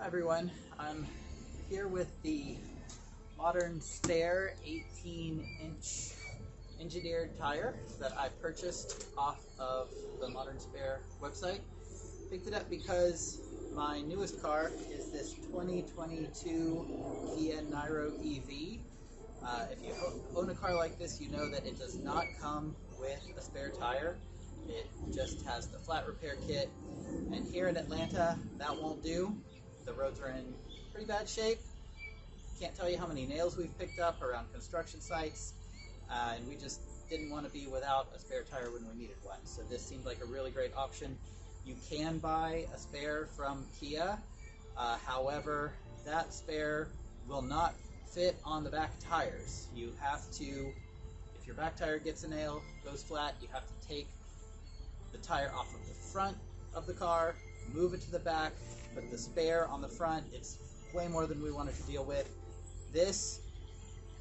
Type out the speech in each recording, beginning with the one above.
everyone, I'm here with the modern spare 18-inch engineered tire that I purchased off of the Modern Spare website. Picked it up because my newest car is this 2022 Kia Niro EV. If you own a car like this, you know that it does not come with a spare tire. It just has the flat repair kit, and here in Atlanta that won't do. The roads are in pretty bad shape. Can't tell you how many nails we've picked up around construction sites, and we just didn't want to be without a spare tire when we needed one. So this seemed like a really great option. You can buy a spare from Kia, however, that spare will not fit on the back tires. You have to, if your back tire gets a nail, goes flat, you have to take the tire off of the front of the car, move it to the back, put the spare on the front. It's way more than we wanted to deal with. This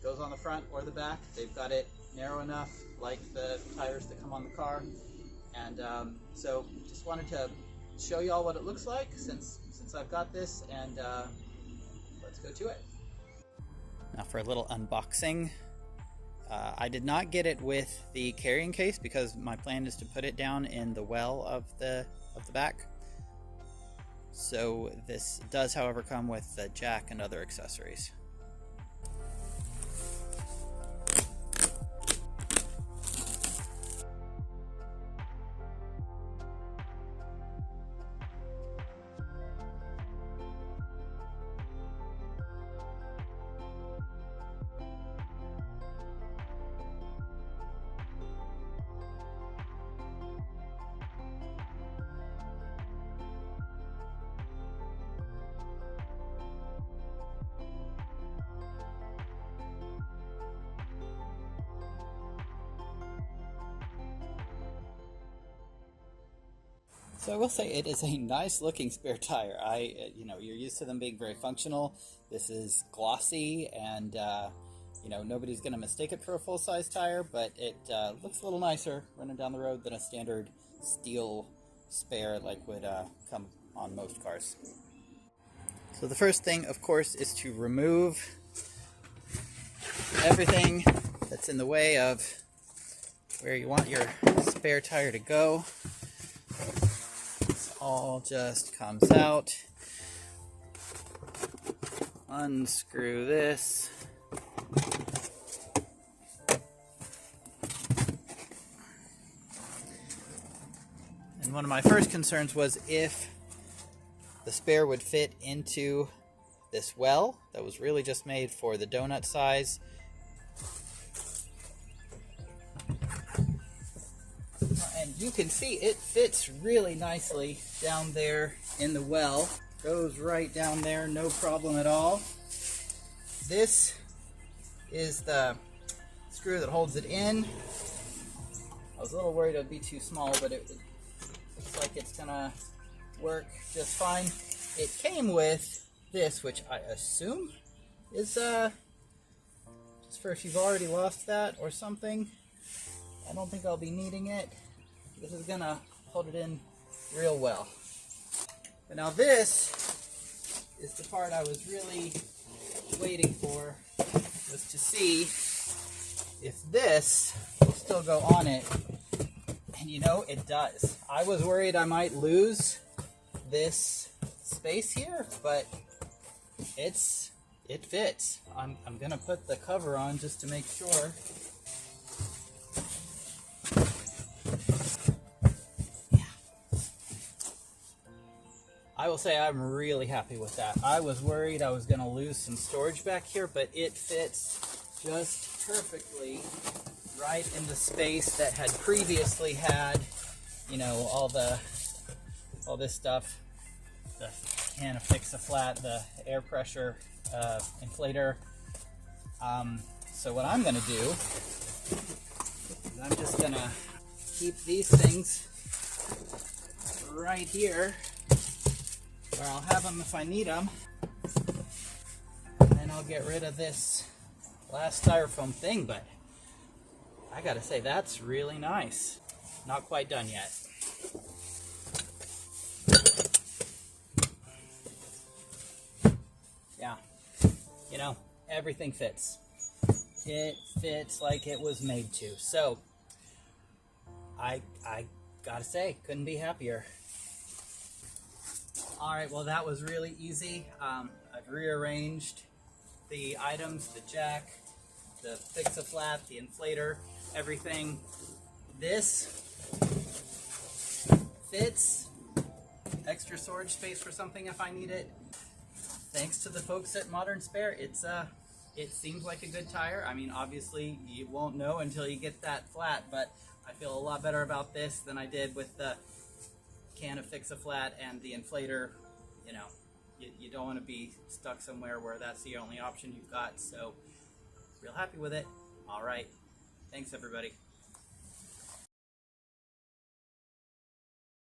goes on the front or the back. They've got it narrow enough, like the tires that come on the car. And so just wanted to show you all what it looks like since I've got this, and let's go to it. Now for a little unboxing. I did not get it with the carrying case because my plan is to put it down in the well of the back. So this does, however, come with the jack and other accessories. So I will say it is a nice looking spare tire. You're used to them being very functional. This is glossy, and nobody's going to mistake it for a full-size tire, but it looks a little nicer running down the road than a standard steel spare like would come on most cars. So the first thing, of course, is to remove everything that's in the way of where you want your spare tire to go. All just comes out. Unscrew this. And one of my first concerns was if the spare would fit into this well that was really just made for the donut size. And you can see it fits really nicely down there in the well. Goes right down there, no problem at all. This is the screw that holds it in. I was a little worried it would be too small, but it looks like it's gonna work just fine. It came with this, which I assume is just for if you've already lost that or something. I don't think I'll be needing it. This is gonna hold it in real well. But now this is the part I was really waiting for, was to see if this will still go on it. And it does. I was worried I might lose this space here, but it fits. I'm gonna put the cover on just to make sure. I will say I'm really happy with that. I was worried I was going to lose some storage back here, but it fits just perfectly right in the space that had previously had, all this stuff. The can of Fix-A-Flat, the air pressure inflator. So what I'm going to do is I'm just going to keep these things right here, where I'll have them if I need them. And then I'll get rid of this last styrofoam thing, but I gotta say, that's really nice. Not quite done yet. you know, everything fits. It fits like it was made to. So I gotta say, couldn't be happier. All right, well, that was really easy. I've rearranged the items, the jack, the fix-a-flat, the inflator, everything. This fits. Extra storage space for something if I need it. Thanks to the folks at Modern Spare, it seems like a good tire. I mean, obviously you won't know until you get that flat, but I feel a lot better about this than I did with the can of Fix-a-Flat and the inflator. You know, you don't want to be stuck somewhere where that's the only option you've got. So, real happy with it. All right. Thanks, everybody.